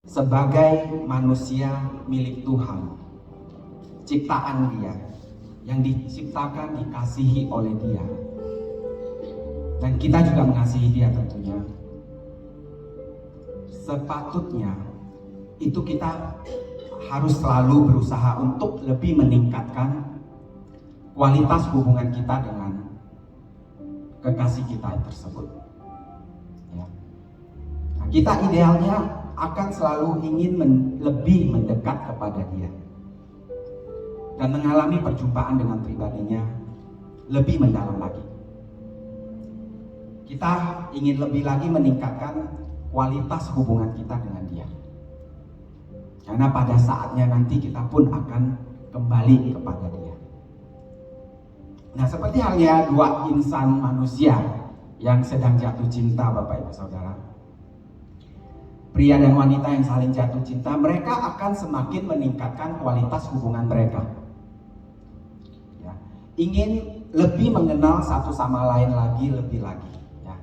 sebagai manusia milik Tuhan, ciptaan Dia, yang diciptakan, dikasihi oleh Dia, dan kita juga mengasihi Dia tentunya. Sepatutnya itu kita harus selalu berusaha untuk lebih meningkatkan kualitas hubungan kita dengan kekasih kita tersebut. Ya. Nah, kita idealnya akan selalu ingin lebih mendekat kepada Dia dan mengalami perjumpaan dengan pribadinya lebih mendalam lagi. Kita ingin lebih lagi meningkatkan kualitas hubungan kita dengan Dia, karena pada saatnya nanti kita pun akan kembali kepada Dia. Nah, seperti halnya dua insan manusia yang sedang jatuh cinta, Bapak Ibu Saudara, pria dan wanita yang saling jatuh cinta, mereka akan semakin meningkatkan kualitas hubungan mereka. Ya, ingin lebih mengenal satu sama lain lebih lagi. Ya.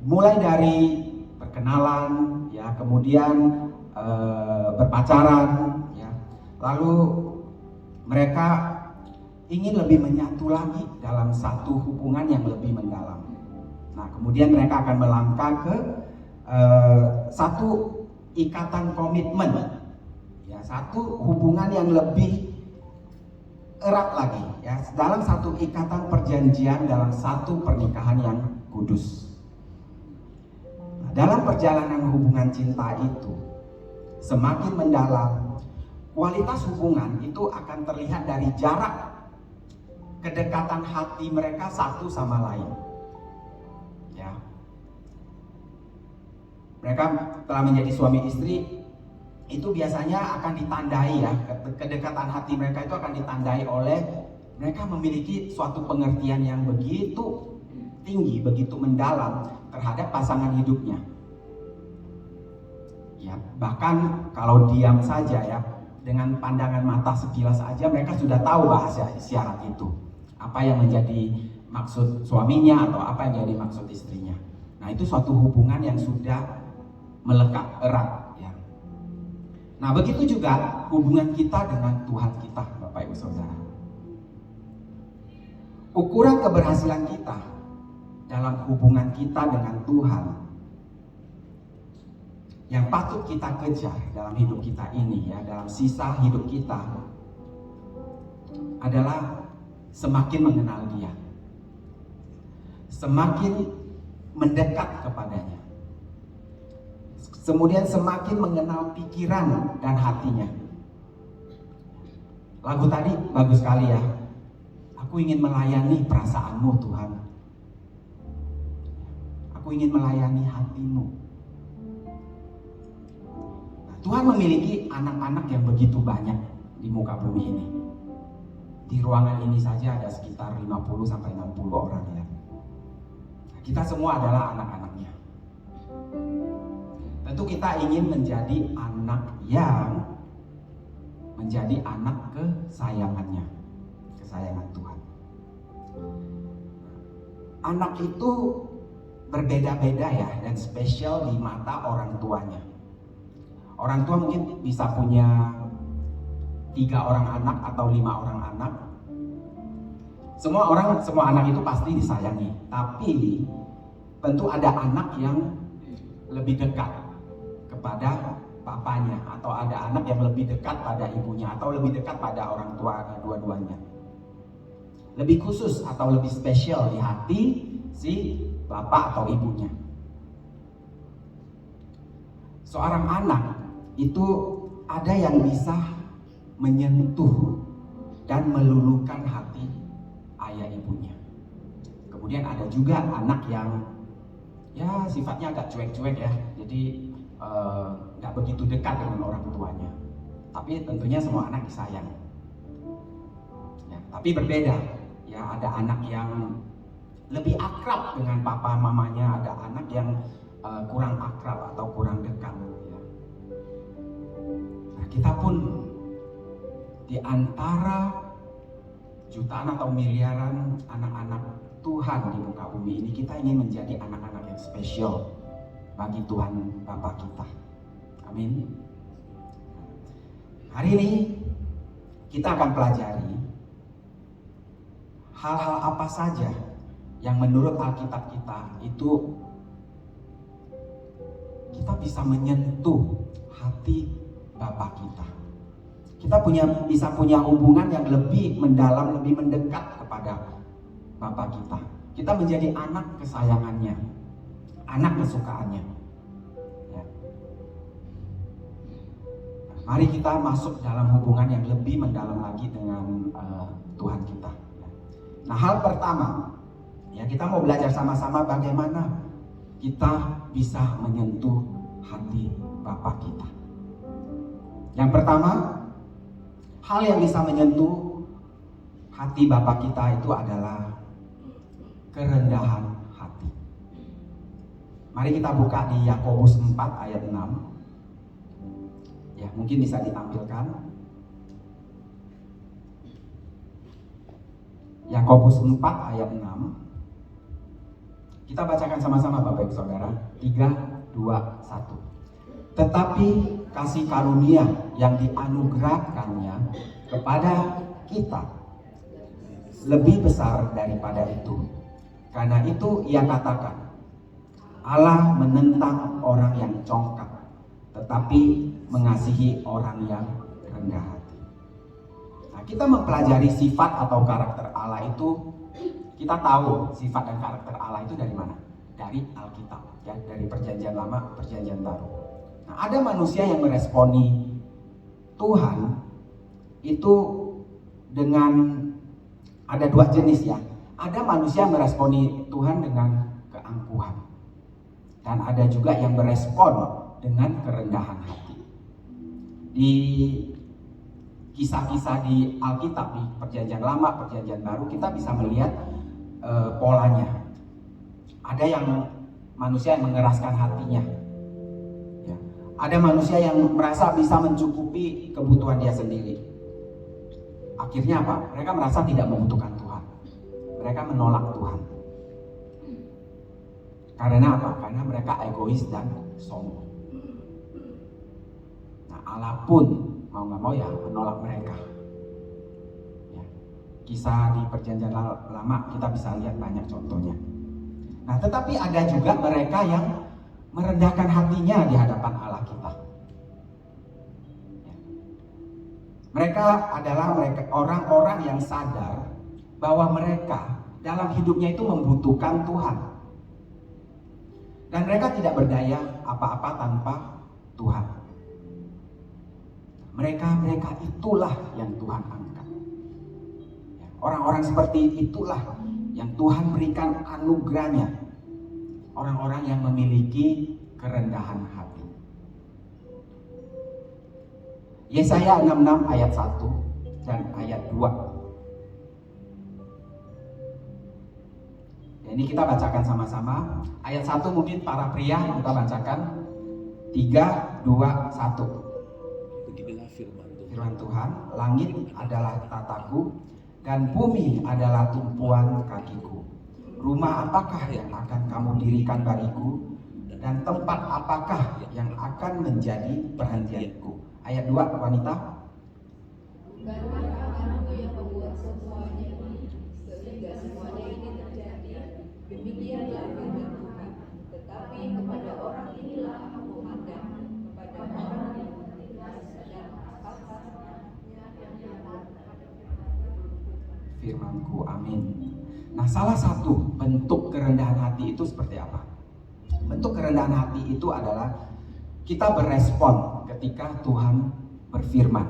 Mulai dari perkenalan, ya, kemudian berpacaran, ya, lalu mereka ingin lebih menyatu lagi dalam satu hubungan yang lebih mendalam. Nah, kemudian mereka akan melangkah ke satu ikatan komitmen, ya, satu hubungan yang lebih erat lagi, ya, dalam satu ikatan perjanjian, dalam satu pernikahan yang kudus. Nah, dalam perjalanan hubungan cinta itu semakin mendalam, kualitas hubungan itu akan terlihat dari jarak kedekatan hati mereka satu sama lain. Ya. Mereka telah menjadi suami istri, itu biasanya akan ditandai, ya, kedekatan hati mereka itu akan ditandai oleh mereka memiliki suatu pengertian yang begitu tinggi, begitu mendalam terhadap pasangan hidupnya. Ya, bahkan kalau diam saja, ya, dengan pandangan mata sekilas saja mereka sudah tahu bahasa isyarat itu, apa yang menjadi maksud suaminya atau apa yang jadi maksud istrinya. Nah, itu suatu hubungan yang sudah melekat erat, ya. Nah, begitu juga hubungan kita dengan Tuhan kita, Bapak Ibu Saudara. Ukuran keberhasilan kita dalam hubungan kita dengan Tuhan yang patut kita kejar dalam hidup kita ini, ya, dalam sisa hidup kita, adalah semakin mengenal Dia, semakin mendekat kepadanya, kemudian semakin mengenal pikiran dan hatinya. Lagu tadi bagus sekali, ya. Aku ingin melayani perasaanmu, Tuhan. Aku ingin melayani hatimu. Tuhan memiliki anak-anak yang begitu banyak di muka bumi ini. Di ruangan ini saja ada sekitar 50-60 orang, ya. Kita semua adalah anak-anaknya. Tentu kita ingin menjadi anak yang menjadi anak kesayangannya, kesayangan Tuhan. Anak itu berbeda-beda, ya, dan spesial di mata orang tuanya. Orang tua mungkin bisa punya 3 orang anak atau 5 orang anak. Semua anak itu pasti disayangi. Tapi tentu ada anak yang lebih dekat kepada papanya, atau ada anak yang lebih dekat pada ibunya, atau lebih dekat pada orang tua dua-duanya. Lebih khusus atau lebih spesial di hati si bapak atau ibunya. Seorang anak itu ada yang bisa menyentuh dan meluluhkan hati ayah ibunya. Kemudian ada juga anak yang, ya, sifatnya agak cuek-cuek, ya, jadi nggak begitu dekat dengan orang tuanya. Tapi tentunya semua anak disayang. Ya, tapi berbeda, ya, ada anak yang lebih akrab dengan papa mamanya, ada anak yang kurang akrab atau kurang dekat. Kita pun di antara jutaan atau miliaran anak-anak Tuhan di muka bumi ini, kita ingin menjadi anak-anak yang spesial bagi Tuhan Bapa kita. Amin. Hari ini kita akan pelajari hal-hal apa saja yang menurut Alkitab kita itu kita bisa menyentuh hati Bapa kita. Kita bisa punya hubungan yang lebih mendalam, lebih mendekat kepada Bapa kita. Kita menjadi anak kesayangannya, anak kesukaannya. Ya. Mari kita masuk dalam hubungan yang lebih mendalam lagi dengan Tuhan kita. Nah, hal pertama, ya kita mau belajar sama-sama bagaimana kita bisa menyentuh hati Bapa kita. Yang pertama, hal yang bisa menyentuh hati Bapa kita itu adalah kerendahan hati. Mari kita buka di Yakobus 4 ayat 6. Ya, mungkin bisa ditampilkan. Yakobus 4 ayat 6. Kita bacakan sama-sama Bapak Ibu Saudara. 3, 2, 1. Tetapi kasih karunia yang dianugerahkannya kepada kita lebih besar daripada itu. Karena itu ia katakan, Allah menentang orang yang congkak, tetapi mengasihi orang yang rendah hati. Nah, kita mempelajari sifat atau karakter Allah itu, kita tahu sifat dan karakter Allah itu dari mana? Dari Alkitab, ya, dari Perjanjian Lama, Perjanjian Baru. Nah, ada manusia yang meresponi Tuhan itu dengan ada dua jenis ya. Ada manusia yang meresponi Tuhan dengan keangkuhan. Dan ada juga yang merespon dengan kerendahan hati. Di kisah-kisah di Alkitab, di Perjanjian Lama, Perjanjian Baru, kita bisa melihat polanya. Ada yang manusia yang mengeraskan hatinya. Ya. Ada manusia yang merasa bisa mencukupi kebutuhan dia sendiri. Akhirnya apa? Mereka merasa tidak membutuhkan Tuhan. Mereka menolak Tuhan. Karena apa? Karena mereka egois dan sombong. Nah, Allah pun mau nggak mau ya menolak mereka. Ya. Kisah di Perjanjian Lama kita bisa lihat banyak contohnya. Nah, tetapi ada juga mereka yang merendahkan hatinya di hadapan Allah kita. Ya. Mereka adalah orang-orang yang sadar bahwa mereka dalam hidupnya itu membutuhkan Tuhan. Dan mereka tidak berdaya apa-apa tanpa Tuhan. Mereka itulah yang Tuhan angkat. Orang-orang seperti itulah yang Tuhan berikan anugerahnya. Orang-orang yang memiliki kerendahan hati. Yesaya 66 ayat 1 dan ayat 2. Ini kita bacakan sama-sama. Ayat 1 mungkin para pria kita bacakan. 3, 2, 1. Beginilah Firman Tuhan, langit adalah tataku dan bumi adalah tumpuan kakiku. Rumah apakah yang akan kamu dirikan bagiku, dan tempat apakah yang akan menjadi perhentianku? Ayat 2, wanita. Bukankah aku yang membuat semuanya ini, sehingga semuanya ini terjadi? Demikianlah firman Tuhan. Tetapi kepada orang inilah aku memandang, kepada orang yang menindas dan pasarnya yang Firmanku, amin. Nah, salah satu bentuk kerendahan hati itu seperti apa? Bentuk kerendahan hati itu adalah kita berespon ketika Tuhan berfirman,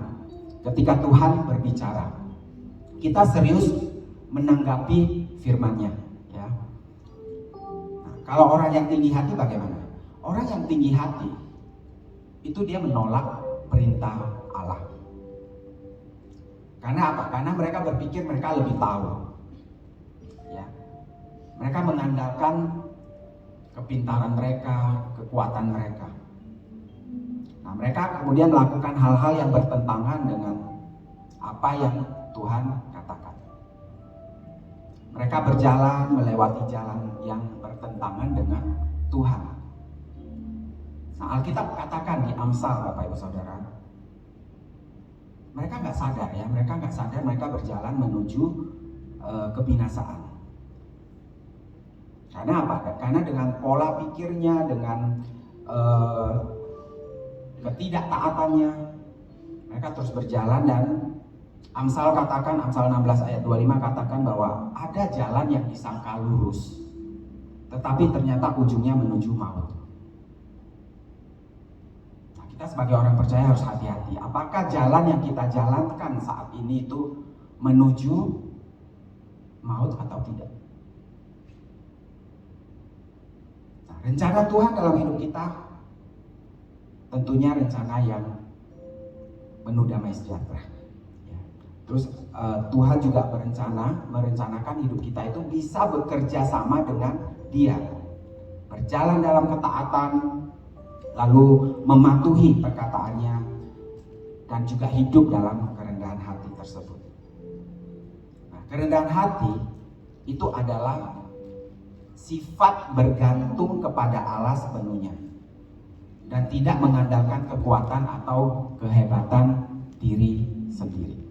ketika Tuhan berbicara. Kita serius menanggapi firman-Nya, ya. Nah, kalau orang yang tinggi hati bagaimana? Orang yang tinggi hati itu dia menolak perintah Allah. Karena apa? Karena mereka berpikir mereka lebih tahu. Ya. Mereka mengandalkan kepintaran mereka, kekuatan mereka. Nah, mereka kemudian melakukan hal-hal yang bertentangan dengan apa yang Tuhan katakan. Mereka berjalan melewati jalan yang bertentangan dengan Tuhan. Nah, Alkitab katakan di Amsal, Bapak Ibu Saudara, mereka nggak sadar ya, mereka berjalan menuju kebinasaan. Karena apa? Karena dengan pola pikirnya, dengan ketidaktaatannya, mereka terus berjalan. Dan Amsal 16 ayat 25 katakan bahwa ada jalan yang disangka lurus, tetapi ternyata ujungnya menuju maut. Nah, kita sebagai orang percaya harus hati-hati. Apakah jalan yang kita jalankan saat ini itu menuju maut atau tidak? Nah, rencana Tuhan dalam hidup kita tentunya rencana yang penuh damai sejahtera. Ya. Terus Tuhan juga merencanakan hidup kita itu bisa bekerja sama dengan Dia, berjalan dalam ketaatan, lalu mematuhi perkataannya, dan juga hidup dalam kerendahan hati tersebut. Nah, kerendahan hati itu adalah sifat bergantung kepada Allah sepenuhnya dan tidak mengandalkan kekuatan atau kehebatan diri sendiri.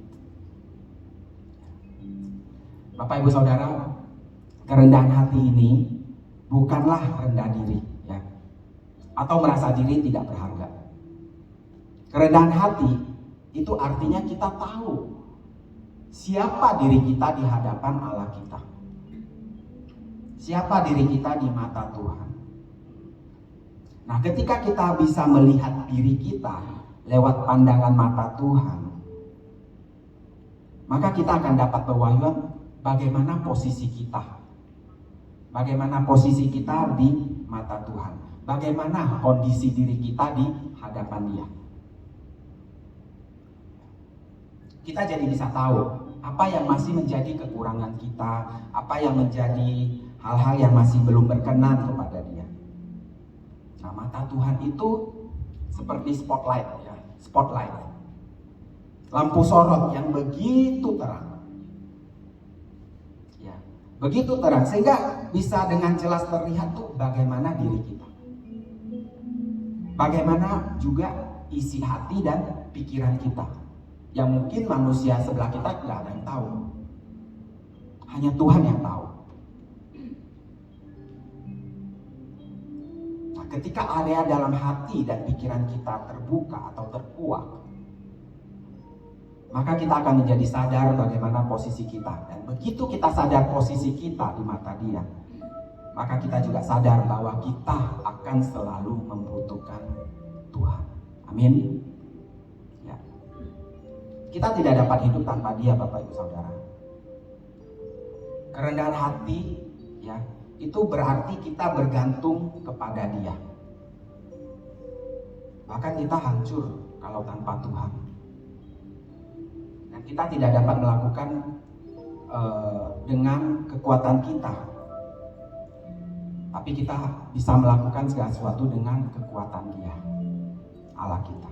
Bapak Ibu Saudara, kerendahan hati ini bukanlah rendah diri ya, atau merasa diri tidak berharga. Kerendahan hati itu artinya kita tahu siapa diri kita di hadapan Allah kita, siapa diri kita di mata Tuhan. Nah, ketika kita bisa melihat diri kita lewat pandangan mata Tuhan, maka kita akan dapat pewahyuan bagaimana posisi kita. Bagaimana posisi kita di mata Tuhan. Bagaimana kondisi diri kita di hadapan Dia. Kita jadi bisa tahu apa yang masih menjadi kekurangan kita, apa yang menjadi hal-hal yang masih belum berkenan kepada Dia. Nah, mata Tuhan itu seperti spotlight ya, spotlight. Lampu sorot yang begitu terang. Ya, begitu terang sehingga bisa dengan jelas terlihat tuh bagaimana diri kita. Bagaimana juga isi hati dan pikiran kita. Yang mungkin manusia sebelah kita nggak ada yang tahu. Hanya Tuhan yang tahu. Ketika area dalam hati dan pikiran kita terbuka atau terkuak, maka kita akan menjadi sadar bagaimana posisi kita. Dan begitu kita sadar posisi kita di mata Dia, maka kita juga sadar bahwa kita akan selalu membutuhkan Tuhan. Amin. Ya. Kita tidak dapat hidup tanpa Dia, Bapak Ibu Saudara. Kerendahan hati ya, itu berarti kita bergantung kepada Dia. Bahkan kita hancur kalau tanpa Tuhan. Dan kita tidak dapat melakukan dengan kekuatan kita. Tapi kita bisa melakukan segala sesuatu dengan kekuatan Dia, Allah kita.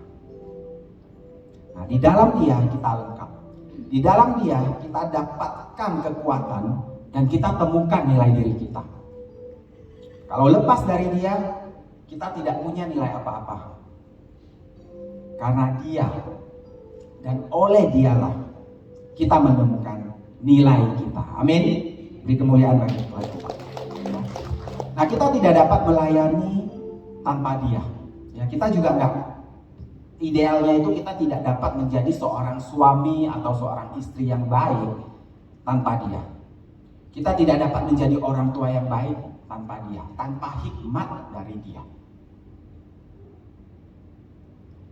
Nah, di dalam Dia kita lengkap. Di dalam Dia kita dapatkan kekuatan dan kita temukan nilai diri kita. Kalau lepas dari Dia, kita tidak punya nilai apa-apa. Karena Dia dan oleh Dialah kita menemukan nilai kita. Amin. Beri kemuliaan bagi Tuhan kita. Nah, kita tidak dapat melayani tanpa Dia. Ya, kita juga enggak. Idealnya itu kita tidak dapat menjadi seorang suami atau seorang istri yang baik tanpa Dia. Kita tidak dapat menjadi orang tua yang baik tanpa Dia, tanpa hikmat dari Dia.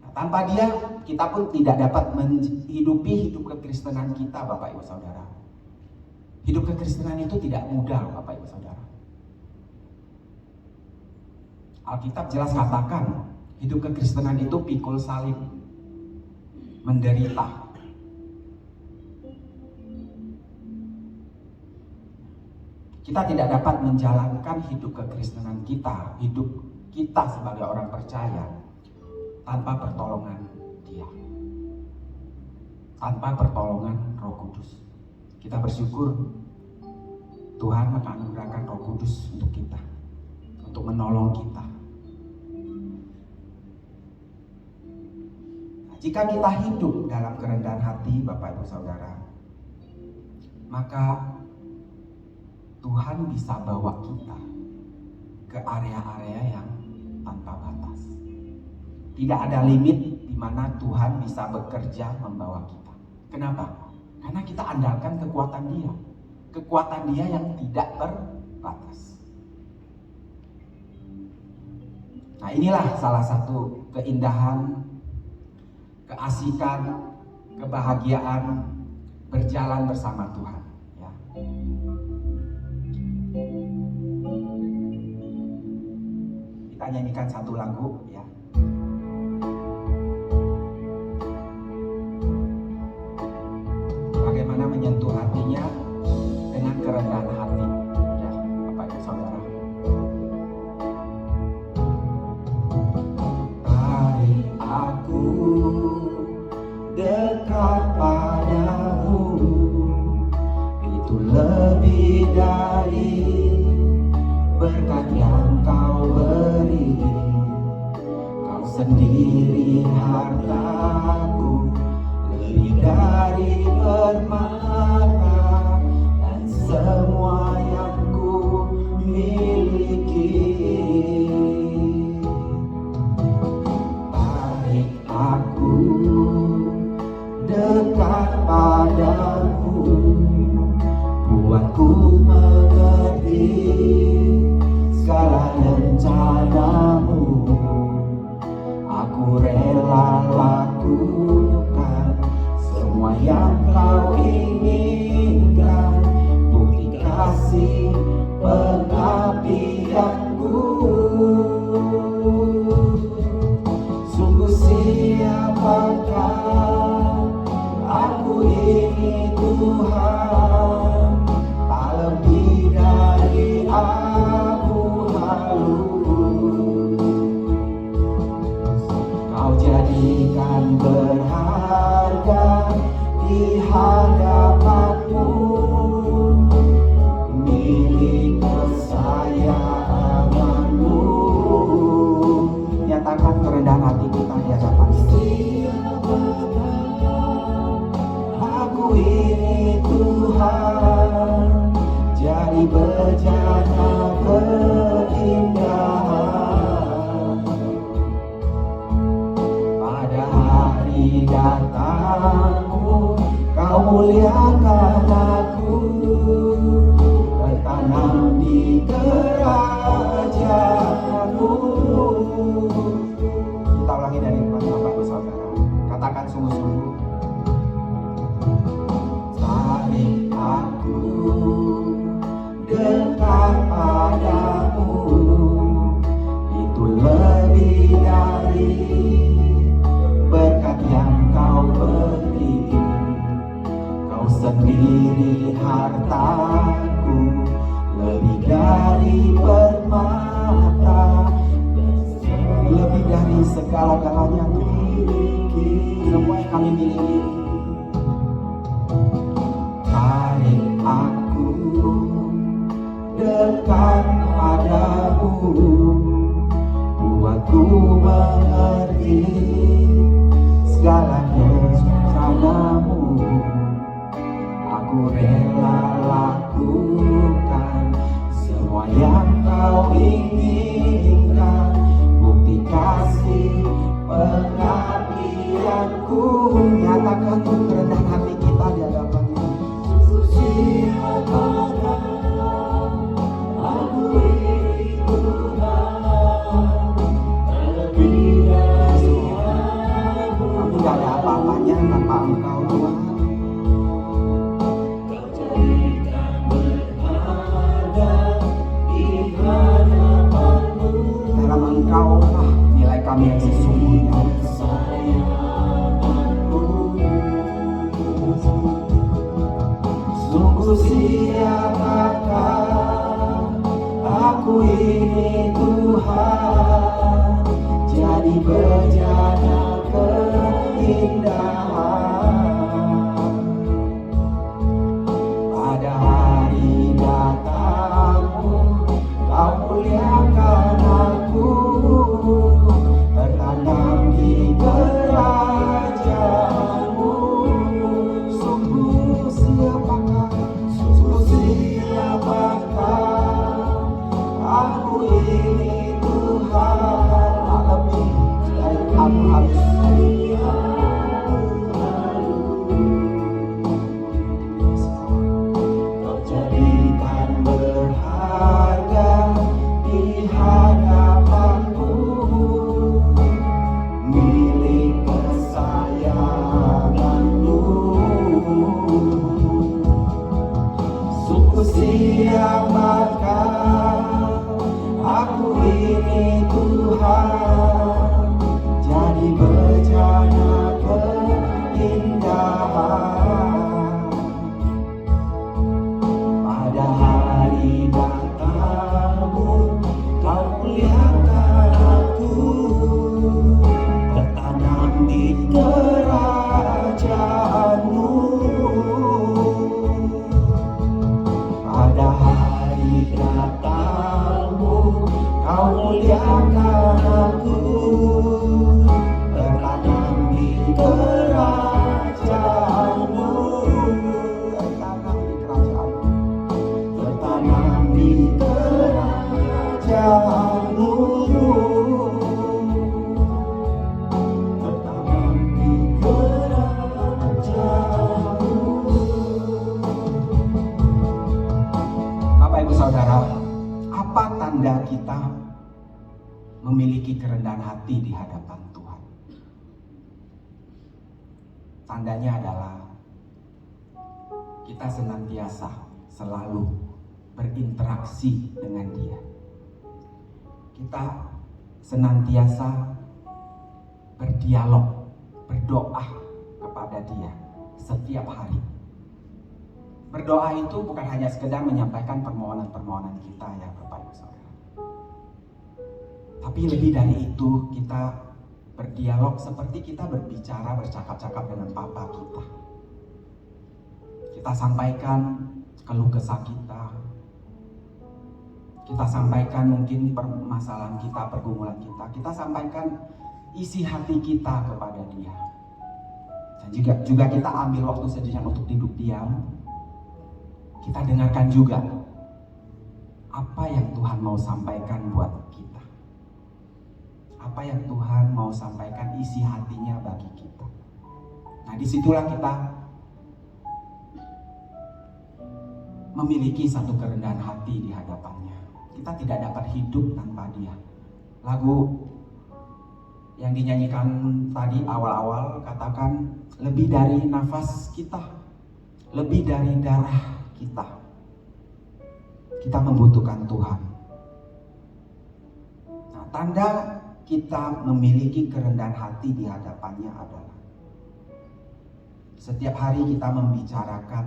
Nah, tanpa Dia, kita pun tidak dapat menghidupi hidup kekristenan kita, Bapak Ibu Saudara. Hidup kekristenan itu tidak mudah, Bapak Ibu Saudara. Alkitab jelas katakan, hidup kekristenan itu pikul salib, menderita. Kita tidak dapat menjalankan hidup kekristenan kita, hidup kita sebagai orang percaya tanpa pertolongan Dia, tanpa pertolongan Roh Kudus. Kita bersyukur Tuhan menganugerahkan Roh Kudus untuk kita, untuk menolong kita. Nah, Jika kita hidup dalam kerendahan hati, Bapak Ibu Saudara, maka Tuhan bisa bawa kita ke area-area yang tanpa batas. Tidak ada limit di mana Tuhan bisa bekerja membawa kita. Kenapa? Karena kita andalkan kekuatan Dia. Kekuatan Dia yang tidak terbatas. Nah, inilah salah satu keindahan, keasikan, kebahagiaan berjalan bersama Tuhan. Ya. Kita nyanyikan satu lagu, ya. Bagaimana menyentuh hatinya dengan kerendahan hati, ya, Bapak Ibu Saudara. Tarik aku dekat padamu, itu lebih dari berkat yang kau beri. Kau sendiri hartaku, lebih dari permata dan semua yang ku miliki. Tarik aku dekat padamu, buatku mengerti segala rencanamu. Aku rela lakukan semua yang kau inginkan, bukti kasih pengabdianku. Sungguh siapakah aku ini Tuhan, tak lebih dari abu halus. Kau jadikan berharga di hadapanmu, milik kesayanganmu. Nyatakan kerendahan hati kita di hadapan aku ini Tuhan, jadi bejana keindahan. Pada hari datangmu kau muliakan aku, tertanam di kerajaanmu. Kita ulangi dari Bapak Ibu Saudara. Katakan sungguh-sungguh. Tarik aku dekat padamu, itu lebih dari berkat yang kau beri. Kau sendiri hartaku, lebih dari permata, lebih dari segala-galanya miliki. Semua yang kami miliki. Tarik aku dekat padamu, buatku mengerti segala rencanamu. Aku rela lakukan semua yang kau inginkan, bukti kasih pengabdianku. Nyatakan kerendahan hati kita di hadapan-Nya. Aku ini Tuhan, lebih dari aku. Kami gak ada apa-apanya tanpa Engkau Tuhan. Kau jadikan berharga di hadapanmu. Dalam Engkau lah nilai kami yang sesungguhnya. Sungguh siapakah aku ini Tuhan, jadi bejana keindahan. Pada hari datangmu kau muliakan aku, tertanam di kerajaanmu. Kau jadikan berharga di hadapanku, milik kesayanganmu. Sungguh siapakah aku ini Tuhan, jadi bejana keindahan. Pada hari datangmu kau muliakan aku, tertanam di kerajaanmu. Pada hari datangmu kau muliakan aku, tertanam di kerajaanmu. Tertanam di kerajaanmu. Tertanam di kerajaanmu. Bapak Ibu Saudara, apa tanda kita memiliki kerendahan hati di hadapan Tuhan? Tandanya adalah kita senantiasa selalu berinteraksi dengan Dia. Kita senantiasa berdialog, berdoa kepada Dia setiap hari. Berdoa itu bukan hanya sekedar menyampaikan permohonan-permohonan kita ya Bapak Ibu Saudara. Tapi lebih dari itu, kita berdialog seperti kita berbicara, bercakap-cakap dengan Papa kita. Kita sampaikan keluh kesah kita. Kita sampaikan mungkin permasalahan kita, pergumulan kita. Kita sampaikan isi hati kita kepada Dia. Dan juga kita ambil waktu sejenak untuk duduk diam. Kita dengarkan juga apa yang Tuhan mau sampaikan buat kita. Apa yang Tuhan mau sampaikan isi hatinya bagi kita. Nah, disitulah kita memiliki satu kerendahan hati di hadapannya. Kita tidak dapat hidup tanpa Dia. Lagu yang dinyanyikan tadi awal-awal katakan lebih dari nafas kita, lebih dari darah kita. Kita membutuhkan Tuhan. Nah, tanda kita memiliki kerendahan hati di hadapannya adalah setiap hari kita membicarakan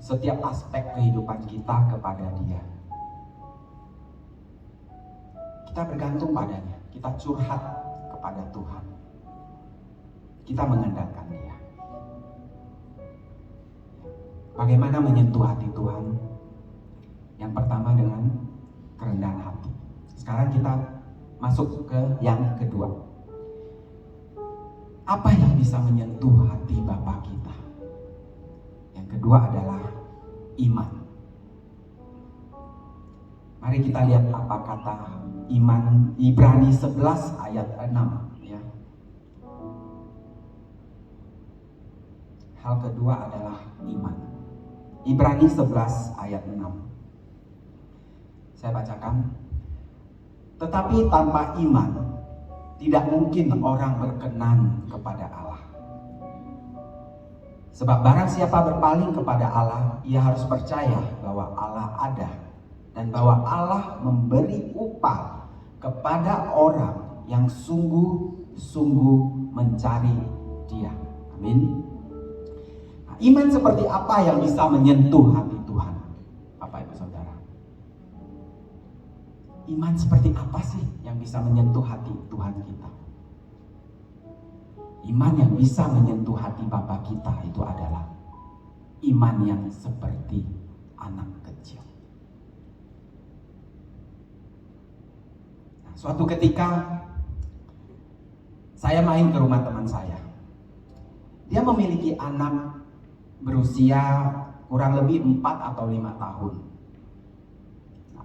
setiap aspek kehidupan kita kepada Dia. Kita bergantung padanya, kita curhat kepada Tuhan. Kita mengandalkan Dia. Bagaimana menyentuh hati Tuhan? Yang pertama dengan kerendahan hati. Sekarang kita masuk ke yang kedua. Apa yang bisa menyentuh hati Bapa kita? Yang kedua adalah iman. Mari kita lihat apa kata iman Ibrani 11 ayat 6 ya. Hal kedua adalah iman. Ibrani 11 ayat 6. Saya bacakan. Tetapi tanpa iman tidak mungkin orang berkenan kepada Allah. Sebab barang siapa berpaling kepada Allah, ia harus percaya bahwa Allah ada dan bahwa Allah memberi upah kepada orang yang sungguh-sungguh mencari Dia. Amin. Nah, iman seperti apa yang bisa menyentuh hati Tuhan, Bapak Ibu Saudara? Iman seperti apa sih yang bisa menyentuh hati Tuhan kita? Iman yang bisa menyentuh hati Bapa kita itu adalah iman yang seperti anak kecil. Nah, suatu ketika saya main ke rumah teman saya. Dia memiliki anak berusia kurang lebih 4 atau 5 tahun.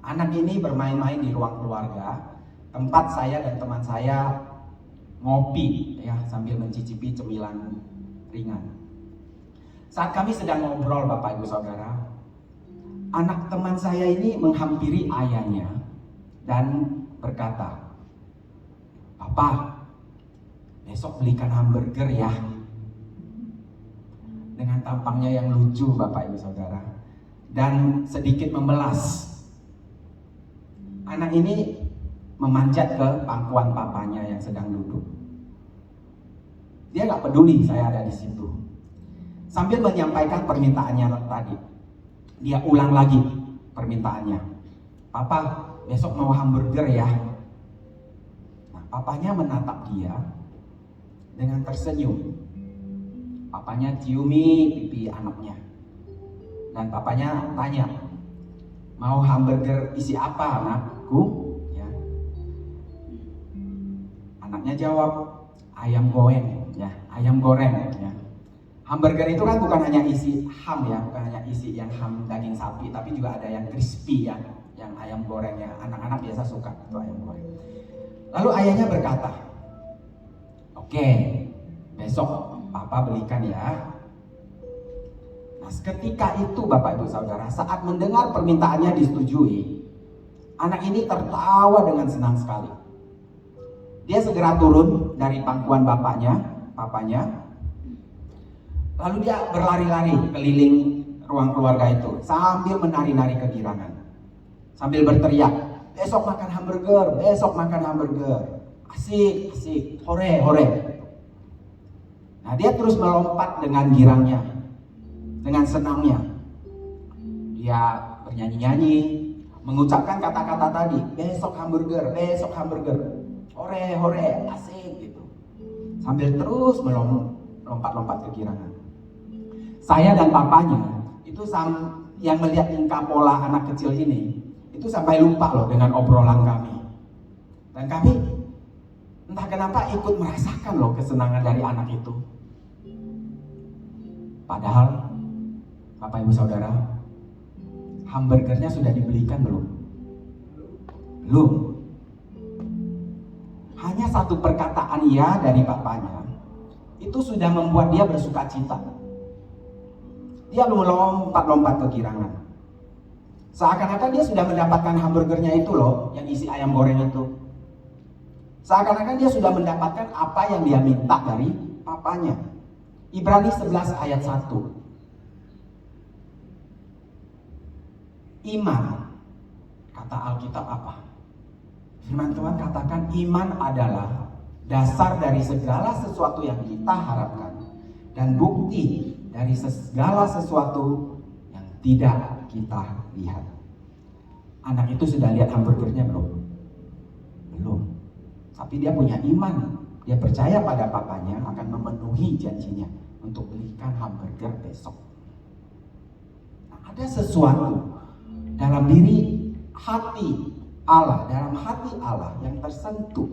Anak ini bermain-main di ruang keluarga, tempat saya dan teman saya ngopi ya sambil mencicipi cemilan ringan. Saat kami sedang ngobrol Bapak Ibu Saudara, anak teman saya ini menghampiri ayahnya dan berkata, "Papa, besok belikan hamburger ya." Dengan tampangnya yang lucu Bapak Ibu Saudara dan sedikit membelas. Anak ini memanjat ke pangkuan papanya yang sedang duduk. Dia gak peduli saya ada di situ. Sambil menyampaikan permintaannya tadi, dia ulang lagi permintaannya. "Papa, besok mau hamburger ya." Nah, papanya menatap dia dengan tersenyum. Papanya ciumi pipi anaknya. Dan papanya tanya, "Mau hamburger isi apa, anakku?" Ya. Anaknya jawab, "Ayam goreng." Ya, ayam goreng. Ya. Hamburger itu kan bukan hanya isi ham ya, bukan hanya isi yang ham daging sapi, tapi juga ada yang crispy ya, yang ayam gorengnya. Anak-anak biasa suka itu ayam goreng. Lalu ayahnya berkata, "Oke, besok Papa belikan ya." Nah, seketika itu Bapak Ibu Saudara, saat mendengar permintaannya disetujui, anak ini tertawa dengan senang sekali. Dia segera turun dari pangkuan papanya. Lalu dia berlari-lari keliling ruang keluarga itu sambil menari-nari kegirangan. Sambil berteriak, "Besok makan hamburger, besok makan hamburger. Asik, asik, hore, hore." Nah, dia terus melompat dengan girangnya, dengan senangnya. Dia bernyanyi-nyanyi, mengucapkan kata-kata tadi, "Besok hamburger, besok hamburger. Hore, hore, asik," gitu. Sambil terus melompat-lompat kegirangan. Saya dan papanya itu yang melihat tingkah pola anak kecil ini itu sampai lupa loh dengan obrolan kami. Dan kami entah kenapa ikut merasakan loh kesenangan dari anak itu. Padahal Bapak Ibu Saudara, hamburgernya sudah dibelikan belum? Belum. Hanya satu perkataan "ya" dari papanya itu sudah membuat dia bersuka cita. Dia melompat-lompat kegirangan. Seakan-akan dia sudah mendapatkan hamburgernya itu loh, yang isi ayam goreng itu. Seakan-akan dia sudah mendapatkan apa yang dia minta dari papanya. Ibrani 11 ayat 1. Iman, kata Alkitab apa? Firman Tuhan katakan iman adalah dasar dari segala sesuatu yang kita harapkan dan bukti dari segala sesuatu yang tidak kita lihat. Anak itu sudah lihat hamburgernya belum? Belum. Tapi dia punya iman. Dia percaya pada papanya akan memenuhi janjinya untuk belikan hamburger besok. Nah, ada sesuatu dalam diri hati Allah, dalam hati Allah yang tersentuh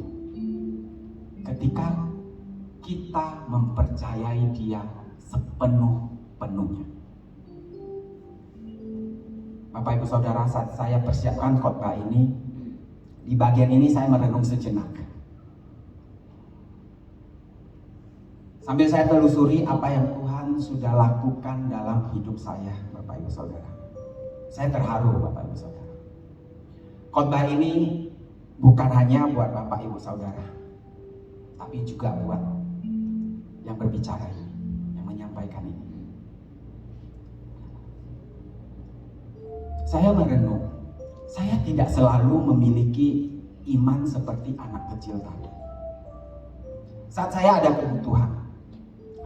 ketika kita mempercayai Dia sepenuh-penuhnya. Bapak Ibu Saudara, saat saya persiapkan khotbah ini, di bagian ini saya merenung sejenak. Sambil saya telusuri apa yang Tuhan sudah lakukan dalam hidup saya, Bapak Ibu Saudara. Saya terharu, Bapak Ibu Saudara. Khotbah ini bukan hanya buat Bapak Ibu Saudara, tapi juga buat yang berbicara ini, yang menyampaikan ini. Saya merenung, saya tidak selalu memiliki iman seperti anak kecil tadi. Saat saya ada kebutuhan,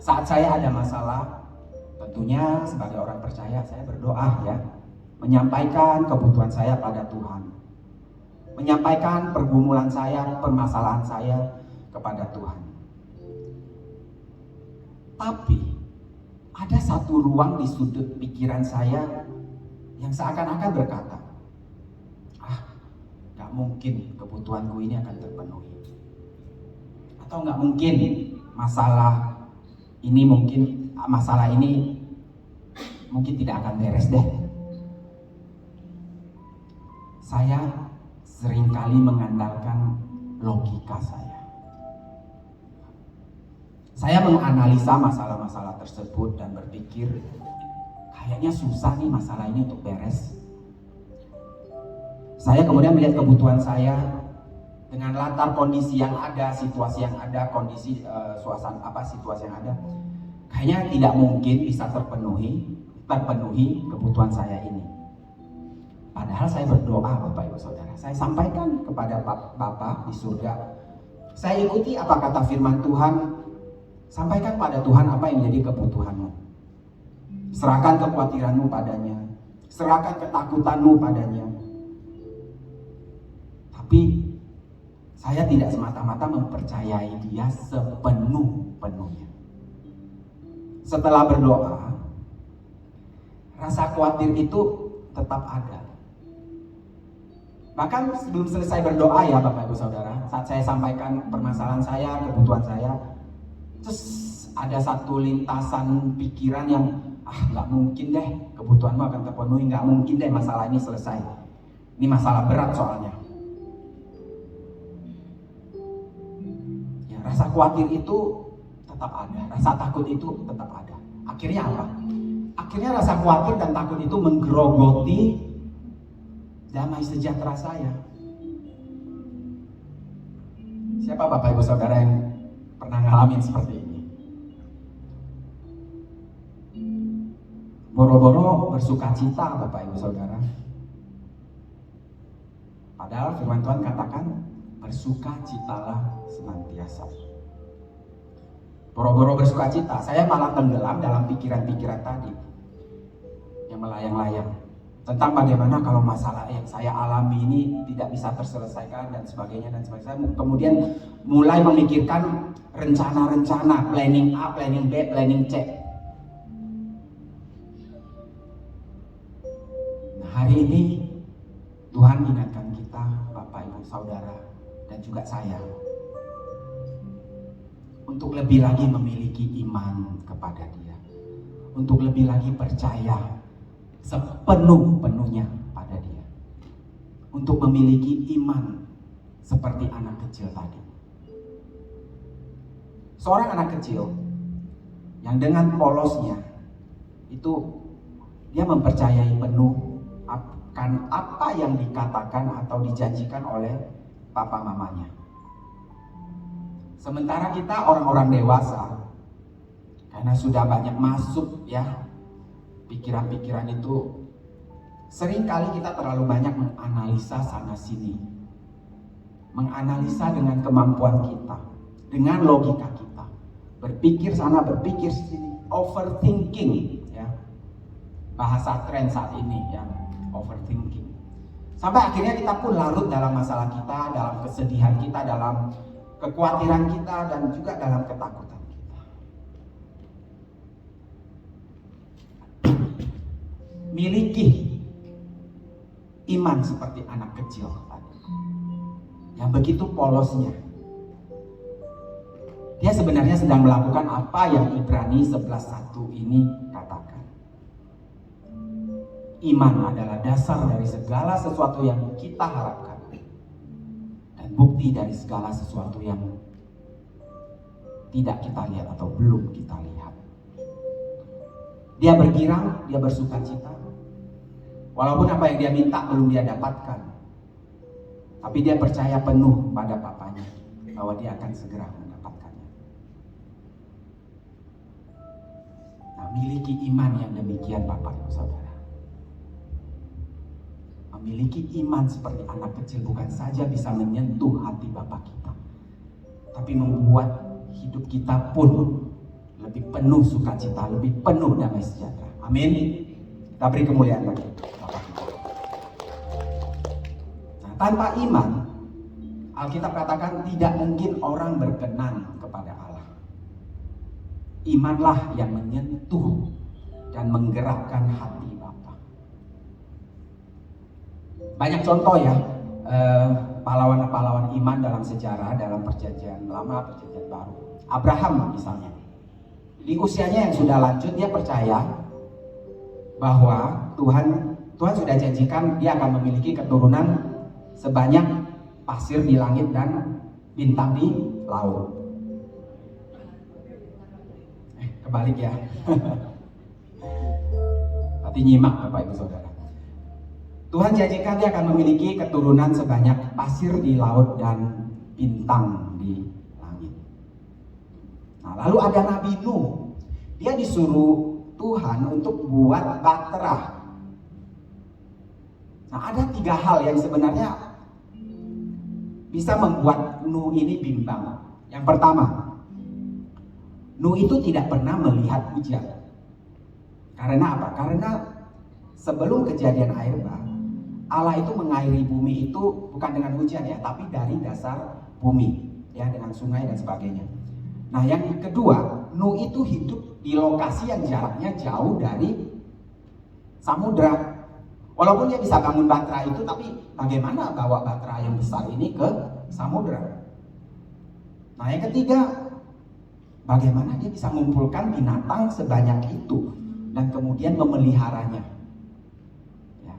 saat saya ada masalah, tentunya sebagai orang percaya saya berdoa ya, menyampaikan kebutuhan saya pada Tuhan, menyampaikan pergumulan saya, permasalahan saya kepada Tuhan. Tapi ada satu ruang di sudut pikiran saya yang seakan-akan berkata, gak mungkin kebutuhanku ini akan terpenuhi. Atau gak mungkin masalah ini mungkin tidak akan beres deh. Saya seringkali mengandalkan logika saya. Saya menganalisa masalah-masalah tersebut dan berpikir, kayaknya susah nih masalah ini untuk beres. Saya kemudian melihat kebutuhan saya dengan latar kondisi yang ada, situasi yang ada, kondisi situasi yang ada. Kayaknya tidak mungkin bisa terpenuhi kebutuhan saya ini. Padahal saya berdoa, Bapak Ibu Saudara. Saya sampaikan kepada Bapa di surga. Saya ikuti apa kata firman Tuhan. Sampaikan pada Tuhan apa yang menjadi kebutuhanmu. Serahkan kekhawatiranmu padanya. Serahkan ketakutanmu padanya. Tapi saya tidak semata-mata mempercayai dia sepenuh-penuhnya. Setelah berdoa, rasa khawatir itu tetap ada. Bahkan sebelum selesai berdoa ya Bapak Ibu Saudara, saat saya sampaikan permasalahan saya, kebutuhan saya, terus ada satu lintasan pikiran yang nggak mungkin deh kebutuhanmu akan terpenuhi, nggak mungkin deh masalah ini selesai. Ini masalah berat soalnya. Ya, rasa khawatir itu tetap ada, rasa takut itu tetap ada. Akhirnya apa? Akhirnya rasa khawatir dan takut itu menggerogoti damai sejahtera saya. Siapa Bapak Ibu Saudara yang pernah ngalamin seperti ini? Boro-boro bersuka cita Bapak Ibu Saudara. Padahal firman Tuhan katakan bersuka citalah senantiasa. Boro-boro bersuka cita, saya malah tenggelam dalam pikiran-pikiran tadi yang melayang-layang tentang bagaimana kalau masalah yang saya alami ini tidak bisa terselesaikan dan sebagainya. Saya kemudian mulai memikirkan rencana-rencana, planning A, planning B, planning C. Nah, hari ini Tuhan ingatkan kita, Bapak Ibu Saudara dan juga saya, untuk lebih lagi memiliki iman kepada Dia, untuk lebih lagi percaya sepenuh-penuhnya pada Dia, untuk memiliki iman seperti anak kecil tadi. Seorang anak kecil yang dengan polosnya itu dia mempercayai penuh akan apa yang dikatakan atau dijanjikan oleh papa mamanya. Sementara kita orang-orang dewasa, karena sudah banyak masuk ya pikiran-pikiran itu, seringkali kita terlalu banyak menganalisa sana sini, menganalisa dengan kemampuan kita, dengan logika kita, berpikir sana berpikir sini, overthinking ya, bahasa tren saat ini ya, overthinking, sampai akhirnya kita pun larut dalam masalah kita, dalam kesedihan kita, dalam kekhawatiran kita, dan juga dalam ketakutan. Miliki iman seperti anak kecil tadi, yang begitu polosnya. Dia sebenarnya sedang melakukan apa yang Ibrani 11:1 ini katakan. Iman adalah dasar dari segala sesuatu yang kita harapkan dan bukti dari segala sesuatu yang tidak kita lihat atau belum kita lihat. Dia bergirang, dia bersuka cita. Walaupun apa yang dia minta belum dia dapatkan, tapi dia percaya penuh pada papanya bahwa dia akan segera mendapatkannya. Nah, miliki iman yang demikian Bapak Ibu Saudara. Memiliki iman seperti anak kecil bukan saja bisa menyentuh hati Bapa kita, tapi membuat hidup kita pun lebih penuh sukacita, lebih penuh damai sejahtera. Amin. Kita beri kemuliaan bagi Bapa kita. Nah, tanpa iman, Alkitab katakan tidak mungkin orang berkenan kepada Allah. Imanlah yang menyentuh dan menggerakkan hati Bapa. Banyak contoh ya, pahlawan-pahlawan iman dalam sejarah, dalam perjanjian lama, perjanjian baru. Abraham misalnya, di usianya yang sudah lanjut, dia percaya bahwa Tuhan sudah janjikan dia akan memiliki keturunan sebanyak pasir di langit dan bintang di laut. kebalik ya. Tapi nyimak Bapak Ibu Saudara. Tuhan janjikan dia akan memiliki keturunan sebanyak pasir di laut dan bintang di langit. Nah, lalu ada Nabi Nuh. Dia disuruh Tuhan untuk buat bahtera. Nah, ada 3 hal yang sebenarnya bisa membuat Nuh ini bimbang. Yang pertama, Nuh itu tidak pernah melihat hujan. Karena apa? Karena sebelum kejadian air bah, Allah itu mengairi bumi itu bukan dengan hujan ya, tapi dari dasar bumi ya, dengan sungai dan sebagainya. Nah, yang kedua, Nuh itu hidup di lokasi yang jaraknya jauh dari samudra. Walaupun dia bisa bangun bahtera itu, tapi bagaimana bawa bahtera yang besar ini ke samudra? Nah, yang ketiga, bagaimana dia bisa mengumpulkan binatang sebanyak itu dan kemudian memeliharanya? Ya.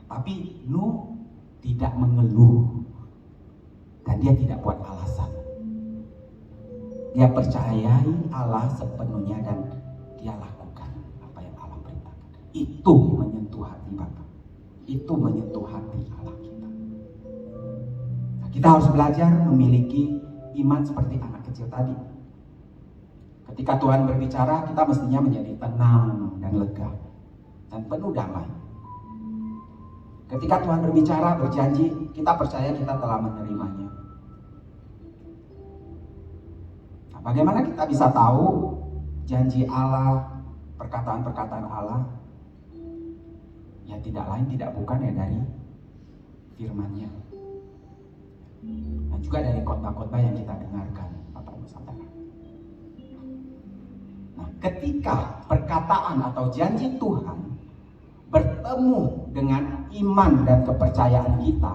Tapi Nuh tidak mengeluh dan dia tidak buat alasan. Dia percayai Allah sepenuhnya dan dia lakukan apa yang Allah perintahkan. Itu menyentuh hati Bapak. Itu menyentuh hati Allah kita. Nah, kita harus belajar memiliki iman seperti anak kecil tadi. Ketika Tuhan berbicara, kita mestinya menjadi tenang dan lega dan penuh damai. Ketika Tuhan berbicara, berjanji, kita percaya kita telah menerimanya. Nah, bagaimana kita bisa tahu janji Allah, perkataan-perkataan Allah? Ya tidak lain tidak bukan ya dari firman-Nya. Dan juga dari khotbah-khotbah yang kita dengarkan, Bapak Ibu Saudara. Nah, ketika perkataan atau janji Tuhan bertemu dengan iman dan kepercayaan kita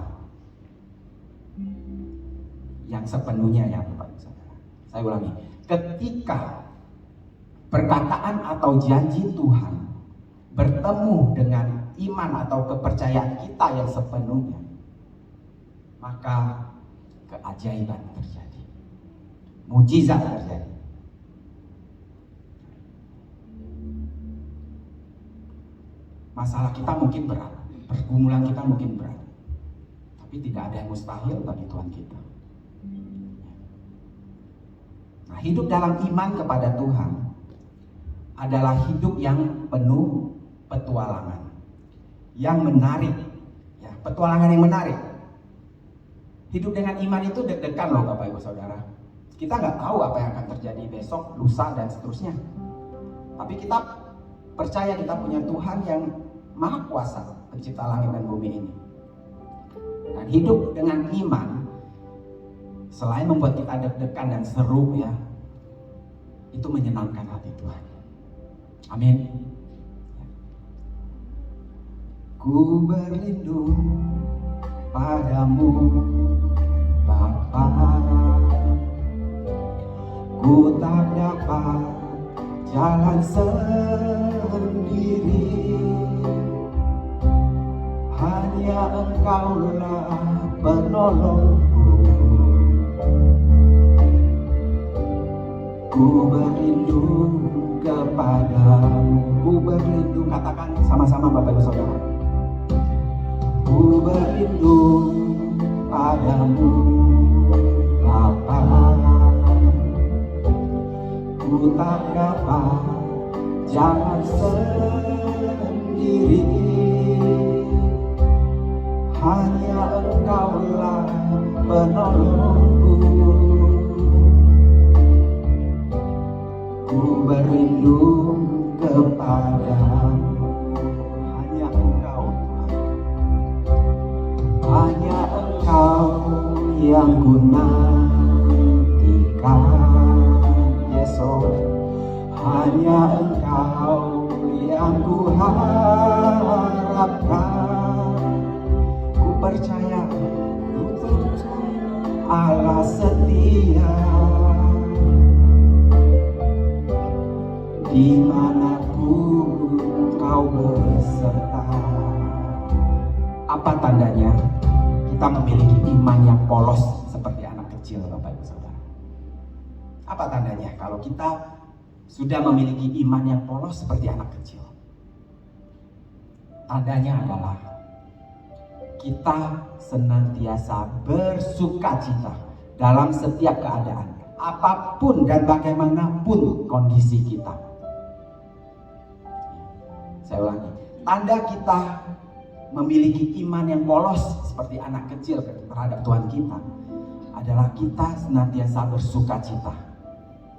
yang sepenuhnya ya Bapak Ibu Saudara. Saya ulangi, ketika perkataan atau janji Tuhan bertemu dengan iman atau kepercayaan kita yang sepenuhnya, maka keajaiban terjadi, mujizat terjadi. Masalah kita mungkin berat, pergumulan kita mungkin berat, tapi tidak ada yang mustahil bagi Tuhan kita. Nah, hidup dalam iman kepada Tuhan adalah hidup yang penuh petualangan, yang menarik, ya, petualangan yang menarik. Hidup dengan iman itu deg-degan loh Bapak Ibu Saudara. Kita nggak tahu apa yang akan terjadi besok, lusa dan seterusnya. Tapi kita percaya kita punya Tuhan yang Maha Kuasa, pencipta langit dan bumi ini. Dan hidup dengan iman, selain membuat kita deg-degan dan seru ya, itu menyenangkan hati Tuhan. Amin. Ku berlindung padamu Bapa, ku tak dapat jalan sendiri, hanya Engkaulah penolongku. Ku berlindung kepadamu, ku berlindung, katakan sama-sama Bapak Ibu Saudara. Ku berlindung padamu Bapa, ku tak dapat jalan sendiri, hanya Engkaulah penolongku. Ku berlindung kepadamu, hanya Engkau Tuhan, hanya Engkau yang ku nantikan, Yesus, hanya Engkau yang ku harapkan. Ku percaya Allah setia, dimanapun Kau berserta. Apa tandanya kita memiliki iman yang polos seperti anak kecil Bapak Ibu Saudara? Apa tandanya kalau kita sudah memiliki iman yang polos seperti anak kecil. Tandanya adalah kita senantiasa bersukacita dalam setiap keadaan, apapun dan bagaimanapun kondisi kita. Saya ulangi, tanda kita memiliki iman yang polos seperti anak kecil terhadap Tuhan kita adalah kita senantiasa bersukacita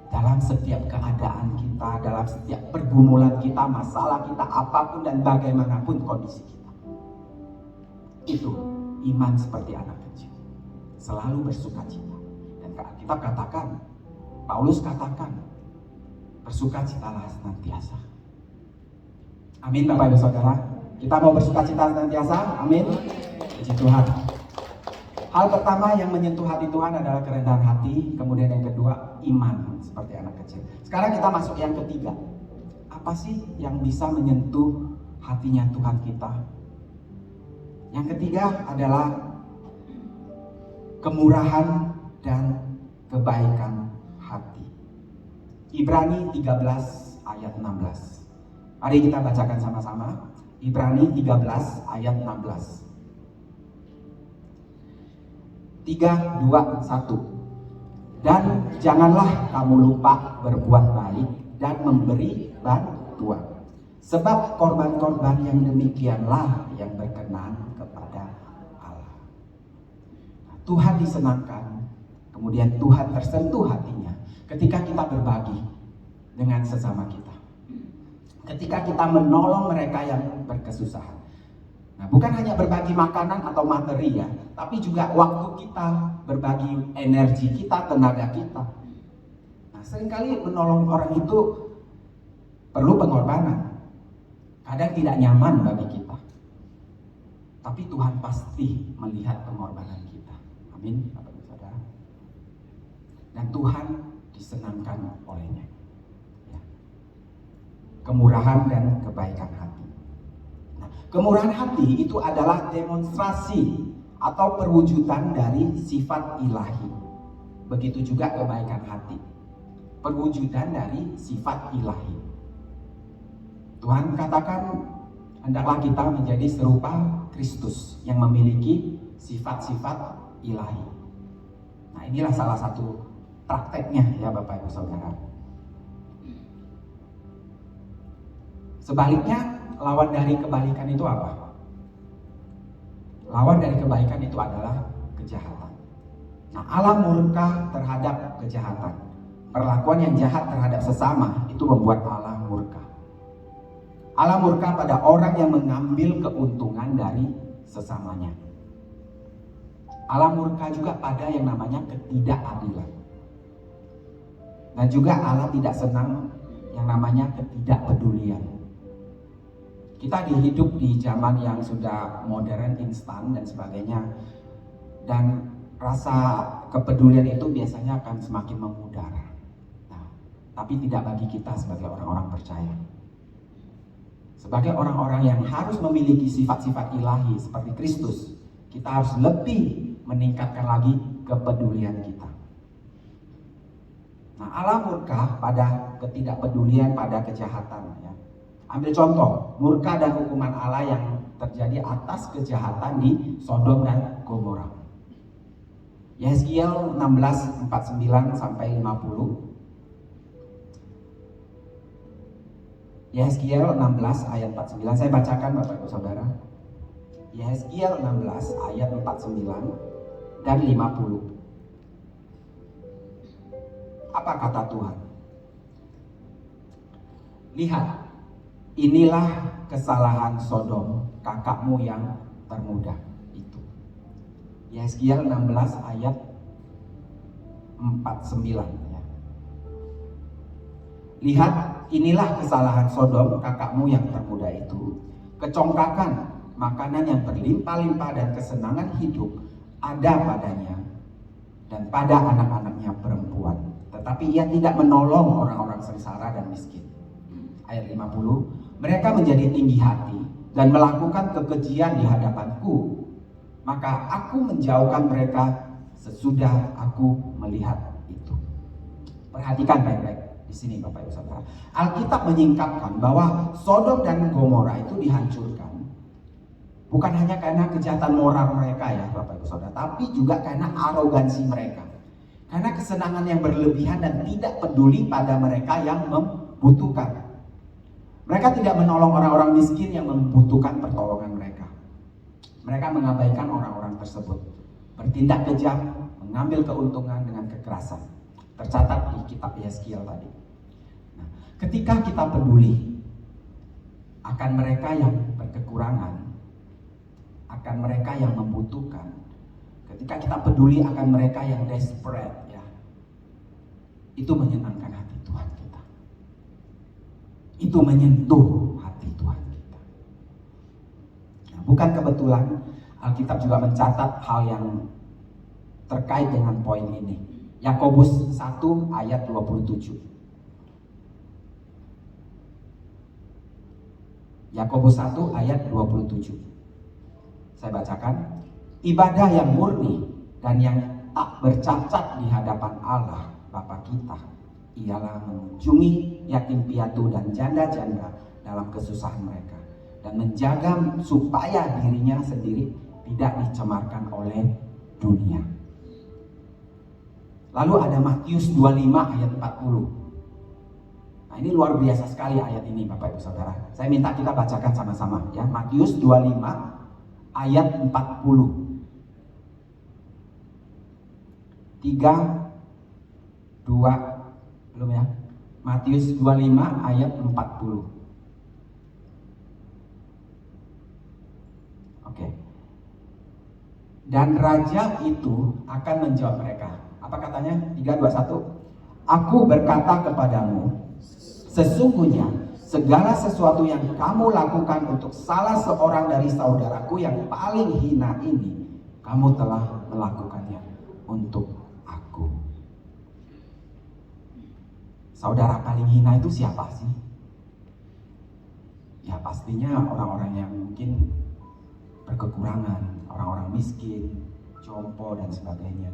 dalam setiap keadaan kita, dalam setiap pergumulan kita, masalah kita, apapun dan bagaimanapun kondisi kita. Itu iman seperti anak kecil, selalu bersukacita. Dan kita katakan, Paulus katakan, bersukacitalah senantiasa. Amin Bapak Ibu Saudara. Kita mau bersukacita senantiasa, amin. Puji Tuhan. Hal pertama yang menyentuh hati Tuhan adalah kerendahan hati. Kemudian yang kedua, iman seperti anak kecil. Sekarang kita masuk yang ketiga. Apa sih yang bisa menyentuh hatinya Tuhan kita? Yang ketiga adalah kemurahan dan kebaikan hati. Ibrani 13 ayat 16. Mari kita bacakan sama-sama. Ibrani 13 ayat 16. 3, 2, 1. Dan janganlah kamu lupa berbuat baik dan memberi bantuan, sebab korban-korban yang demikianlah yang berkenan kepada Allah. Tuhan disenangkan, kemudian Tuhan tersentuh hatinya ketika kita berbagi dengan sesama kita, ketika kita menolong mereka yang berkesusahan. Nah, bukan hanya berbagi makanan atau materi ya, tapi juga waktu kita, berbagi energi kita, tenaga kita. Nah, seringkali menolong orang itu perlu pengorbanan. Kadang tidak nyaman bagi kita. Tapi Tuhan pasti melihat pengorbanan kita. Amin, Bapak Ibu Saudara. Dan Tuhan disenangkan olehnya. Ya. Kemurahan dan kebaikan hati. Kemurahan hati itu adalah demonstrasi atau perwujudan dari sifat ilahi. Begitu juga kebaikan hati, perwujudan dari sifat ilahi. Tuhan katakan, hendaklah kita menjadi serupa Kristus yang memiliki sifat-sifat ilahi. Nah, inilah salah satu prakteknya ya Bapak Ibu Saudara. Sebaliknya, lawan dari kebaikan itu apa? Lawan dari kebaikan itu adalah kejahatan. Nah, Allah murka terhadap kejahatan. Perlakuan yang jahat terhadap sesama itu membuat Allah murka. Allah murka pada orang yang mengambil keuntungan dari sesamanya. Allah murka juga pada yang namanya ketidakadilan. Dan juga Allah tidak senang yang namanya ketidakpedulian. Kita hidup di zaman yang sudah modern, instan dan sebagainya. Dan rasa kepedulian itu biasanya akan semakin memudar. Nah, tapi tidak bagi kita sebagai orang-orang percaya. Sebagai orang-orang yang harus memiliki sifat-sifat ilahi seperti Kristus, kita harus lebih meningkatkan lagi kepedulian kita. Nah, Allah murka pada ketidakpedulian, pada kejahatan ya. Ambil contoh, murka dan hukuman Allah yang terjadi atas kejahatan di Sodom dan Gomora. Yehezkiel 16:49 sampai 50. Yehezkiel 16 ayat 49. Saya bacakan Bapak Ibu Saudara. Yehezkiel 16 ayat 49 dan 50. Apa kata Tuhan? Lihat, inilah kesalahan Sodom, kakakmu yang termuda itu. Yehezkiel 16 ayat 49 ya. Lihat, inilah kesalahan Sodom, kakakmu yang termuda itu. Kecongkakan, makanan yang berlimpah-limpah dan kesenangan hidup ada padanya dan pada anak-anaknya perempuan. Tetapi ia tidak menolong orang-orang sengsara dan miskin. Ayat 50. Mereka menjadi tinggi hati dan melakukan kekejian di hadapanku. Maka aku menjauhkan mereka sesudah aku melihat itu. Perhatikan baik-baik. Di sini Bapak Ibu Saudara, Alkitab menyingkapkan bahwa Sodom dan Gomora itu dihancurkan bukan hanya karena kejahatan moral mereka ya Bapak Ibu Saudara, tapi juga karena arogansi mereka. Karena kesenangan yang berlebihan dan tidak peduli pada mereka yang membutuhkan. Mereka tidak menolong orang-orang miskin yang membutuhkan pertolongan mereka. Mereka mengabaikan orang-orang tersebut, bertindak kejam, mengambil keuntungan dengan kekerasan. Tercatat di kitab Yeskiel tadi. Nah, ketika kita peduli akan mereka yang berkekurangan, akan mereka yang membutuhkan, ketika kita peduli akan mereka yang desperate, ya, itu menyenangkan hati Tuhan kita. Itu menyentuh hati Tuhan kita. Nah, bukan kebetulan Alkitab juga mencatat hal yang terkait dengan poin ini. Yakobus 1 ayat 27. Yakobus 1 ayat 27. Saya bacakan. Ibadah yang murni dan yang tak bercacat di hadapan Allah Bapa kita ialah mengunjungi yatim piatu dan janda-janda dalam kesusahan mereka dan menjaga supaya dirinya sendiri tidak dicemarkan oleh dunia. Lalu ada Matius 25 ayat 40. Nah, ini luar biasa sekali ayat ini Bapak Ibu Saudara. Saya minta kita bacakan sama-sama ya. Matius 25 ayat 40. 3 2 belum ya. Matius 25 ayat 40. Oke. Dan raja itu akan menjawab mereka. Apa katanya? 3, 2, 1. Aku berkata kepadamu, sesungguhnya segala sesuatu yang kamu lakukan untuk salah seorang dari saudaraku yang paling hina ini, kamu telah melakukannya untuk aku. Saudara paling hina itu siapa sih? Ya pastinya orang-orang yang mungkin berkekurangan, orang-orang miskin, jompo dan sebagainya.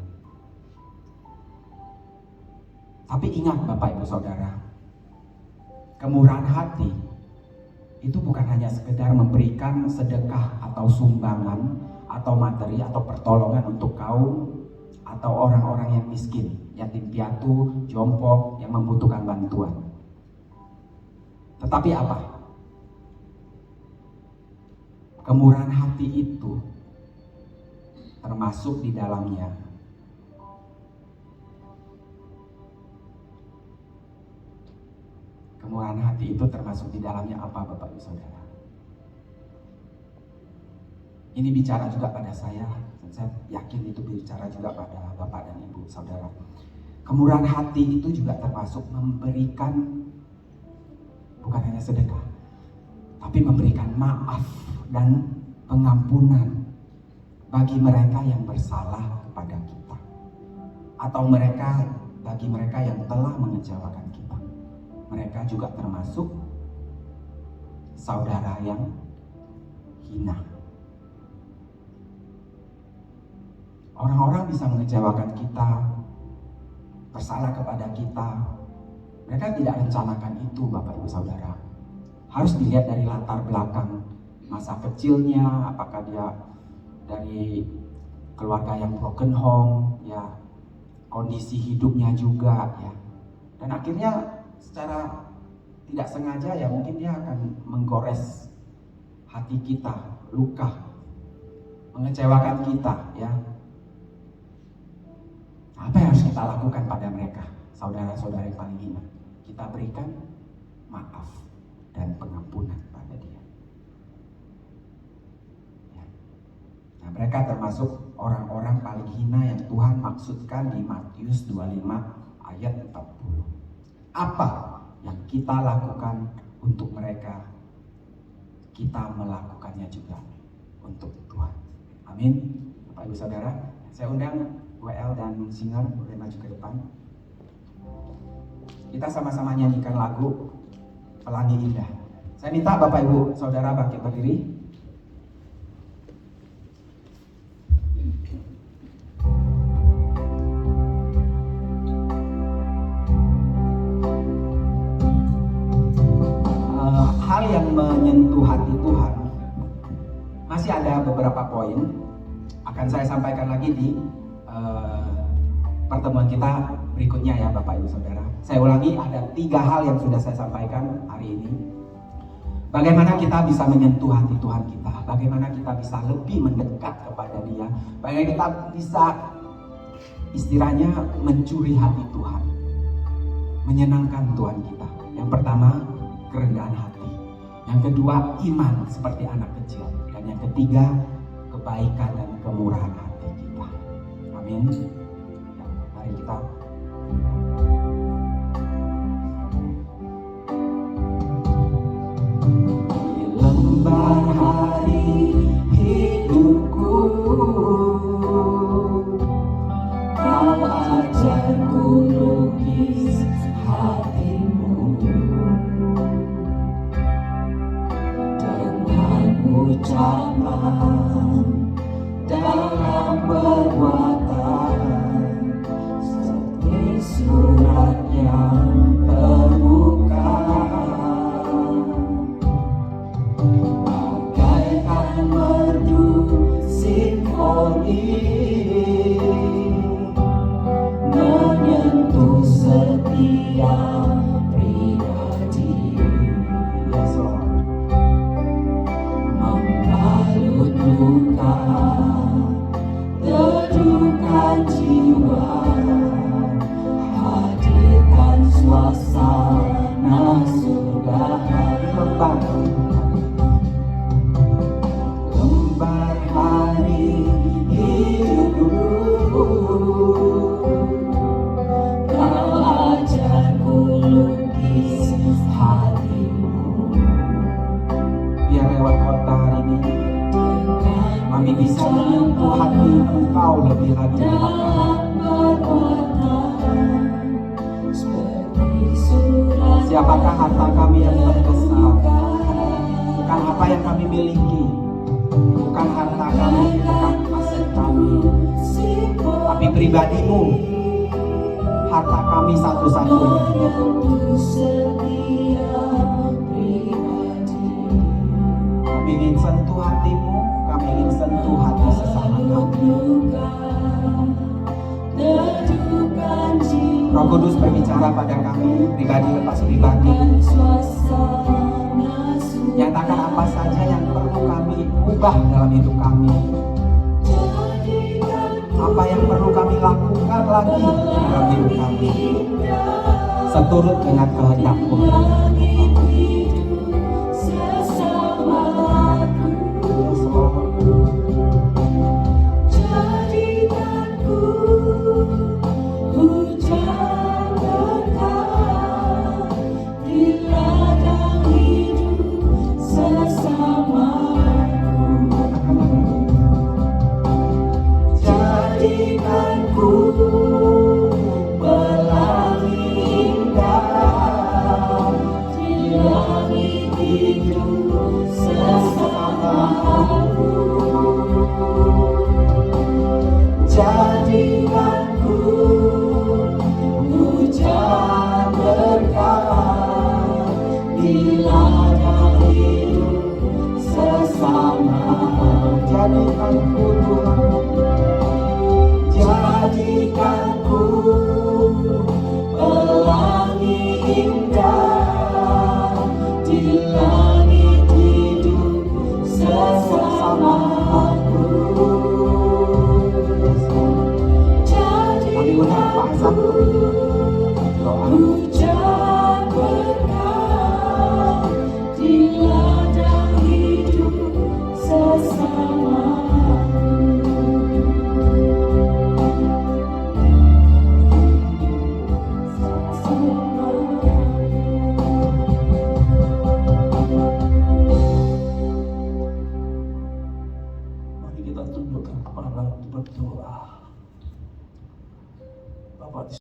Tapi ingat Bapak Ibu Saudara, kemurahan hati itu bukan hanya sekedar memberikan sedekah atau sumbangan atau materi atau pertolongan untuk kaum atau orang-orang yang miskin, yatim piatu, jompo yang membutuhkan bantuan. Tetapi apa? Kemurahan hati itu termasuk di dalamnya kemurahan hati itu termasuk di dalamnya apa Bapak Ibu Saudara? Ini bicara juga pada saya, dan saya yakin itu bicara juga pada Bapak dan Ibu Saudara. Kemurahan hati itu juga termasuk memberikan bukan hanya sedekah, tapi memberikan maaf dan pengampunan bagi mereka yang bersalah kepada kita, atau bagi mereka yang telah mengecewakan kita. Mereka juga termasuk saudara yang hina. Orang-orang bisa mengecewakan kita, bersalah kepada kita. Mereka tidak rencanakan itu Bapak Ibu Saudara. Harus dilihat dari latar belakang masa kecilnya, apakah dia dari keluarga yang broken home, ya, kondisi hidupnya juga, ya. Dan akhirnya secara tidak sengaja ya mungkin dia akan menggores hati kita, luka, mengecewakan kita, ya. Apa yang harus kita lakukan pada mereka, saudara-saudara yang paling hina? Kita berikan maaf dan pengampunan pada dia. Ya. Nah, mereka termasuk orang-orang paling hina yang Tuhan maksudkan di Matius 25 ayat 40. Apa yang kita lakukan untuk mereka, kita melakukannya juga untuk Tuhan. Amin. Bapak Ibu Saudara, saya undang WL dan Singer boleh maju ke depan. Kita sama-sama nyanyikan lagu Pelangi Indah. Saya minta Bapak Ibu Saudara bangkit berdiri. yang menyentuh hati Tuhan, masih ada beberapa poin akan saya sampaikan lagi di pertemuan kita berikutnya ya Bapak Ibu Saudara. Saya ulangi, ada 3 hal yang sudah saya sampaikan hari ini. Bagaimana kita bisa menyentuh hati Tuhan kita, bagaimana kita bisa lebih mendekat kepada Dia, bagaimana kita bisa istilahnya mencuri hati Tuhan, menyenangkan Tuhan kita. Yang pertama, kerendahan hati. Yang kedua, iman seperti anak kecil. Dan yang ketiga, kebaikan dan kemurahan hati kita. Amin. Mari kita di lembar hari hidupku, Kau ajarku lukis hatimu dengan ucapan dalam perbuatan, seperti surat yang terbuka, bagaikan merdu simfoni menyentuh setiap pribadi. Yes, Lord. Membalut luka, teduhkan jiwa, hadirkan suasana surga. Lembar hari hidupku, Kau ajarku lukis hatimu. Biar lewat khotbah hari ini kami bisa menyentuh hati Engkau lebih lagi. Siapakah harta kami yang terbesar? Bukan apa yang kami miliki, bukan harta kami, bukan aset kami, tapi pribadimu. Harta kami satu-satunya. Kami ingin sentuh hatimu, kami ingin sentuh hati sesama kami. Roh Kudus berbicara pada kami, pribadi lepas pribadi. Nyatakan apa saja yang perlu kami ubah dalam hidup kami. Apa yang perlu kami lakukan lagi dalam hidup kami, seturut dengan kehendak-Mu. Jadikanku hujan berkah di ladang hidup sesama. Jadikanku